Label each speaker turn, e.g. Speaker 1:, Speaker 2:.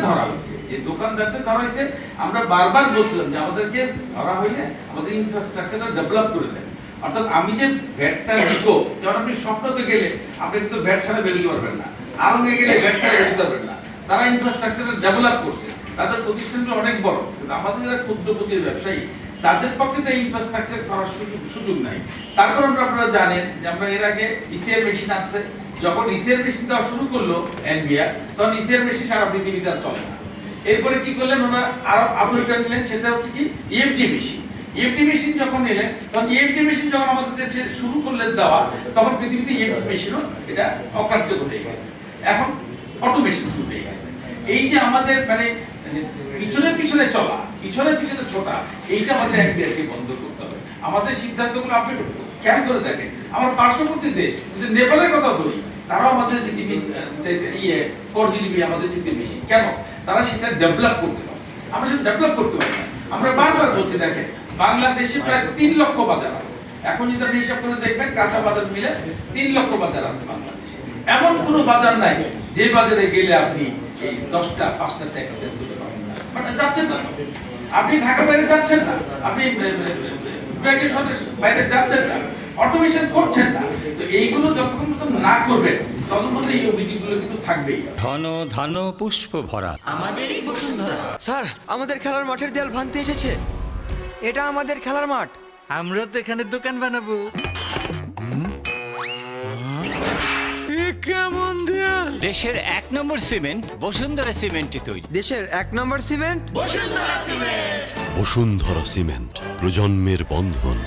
Speaker 1: ধরা হয়েছে, এই দোকানদারদের ধরা হয়েছে। আমরা বারবার বলছিলাম যে আমাদেরকে ধরা হইলে আমাদের ইনফ্রাস্ট্রাকচারটা ডেভেলপ করে দেন। অর্থাৎ আমি যে ভ্যাটটা দিব, যেমন আপনি স্বপ্নতে গেলে আপনি কিন্তু ভ্যাট ছাড়া বেরোতে পারবেন না, আরঙ্গে গেলে ভ্যাট ছাড়া বেরোতে পারবেন না। তারা ইনফ্রাস্ট্রাকচারটা ডেভেলপ করছে, তাদের প্রতিষ্ঠানটা অনেক বড়, কিন্তু আমাদের যারা ক্ষুদ্রপতির ব্যবসায়ী তাদের পক্ষে তো ইনফ্রাস্ট্রাকচার করার সুযোগ নাই। তারপর আপনারা জানেন যে আমরা এর আগে ইসিআর মেশিন আছে, যখন ইসিআর মেশিন দেওয়া শুরু করলো এনবিআর, তখন ইসিআর মেশিন সারা পৃথিবীতে আর চলে না। এরপরে কি করলেন ওনারা, আরো আধুনিকটা নিলেন, সেটা হচ্ছে কি ইএফডি মেশিন। ইএফডি মেশিন যখন নিলেন, তখন ইএফডি মেশিন যখন আমাদের দেশে শুরু করলেন দেওয়া, তখন পৃথিবীতে ইএফডি মেশিনও এটা অকার্যকর হয়ে গেছে। এখন অটোমেশন শুরু হয়ে গেছে। এই যে আমাদের মানে পিছনে পিছনে চলা, পিছনে পিছনে ছোটা, এইটা আমাদের এনবিআরকে বন্ধ করতে হবে। আমাদের সিদ্ধান্তগুলো আপনি খেয়াল করে দেখেন, আমার পার্শ্ববর্তী দেশ যদি নেপালের কথা বলি, তারাও আমাদের জিডিপি কর জিডিপি আমাদের চেয়ে বেশি। কেন? তারা সেটা ডেভেলপ করতে পারছে, আমরা সেটা ডেভেলপ করতে পারি না। আমরা বারবার বলছি, দেখেন বাংলাদেশে প্রায় 3 লক্ষ বাজার আছে। এখন যদি আপনি হিসাব করে দেখবেন, কাঁচা বাজার মিলে 3 লক্ষ বাজার আছে বাংলাদেশে। এমন কোনো বাজার নাই যে বাজারে গেলে আপনি এই 10টা 5টা ট্যাক্স পে করতে পারবেন না, মানে যাচ্ছেন না। আপনি ঢাকা বাইরে যাচ্ছেন না, আপনি বিভাগীয় শহরের বাইরে যাচ্ছেন না, অটোমেশন করছেন না। তো এইগুলো যতক্ষণ পর্যন্ত না করবেন, ততক্ষণ পর্যন্ত এই অভিযোগগুলো কিন্তু থাকবেই।
Speaker 2: ধন ধান পুষ্প ভরা
Speaker 3: আমাদেরই বসুন্ধরা।
Speaker 4: স্যার, আমাদের খেলার মাঠের দেয়াল ভাঙতে এসেছে। এটা আমাদের খেলার মাঠ।
Speaker 2: আমরা তো এখানে দোকান বানাবো। কেমন দেয়াল? দেশের 1 নম্বর সিমেন্ট বসুন্ধরা সিমেন্টে তৈরি।
Speaker 4: দেশের 1 নম্বর সিমেন্ট
Speaker 5: বসুন্ধরা সিমেন্ট, প্রজন্মের বন্ধন।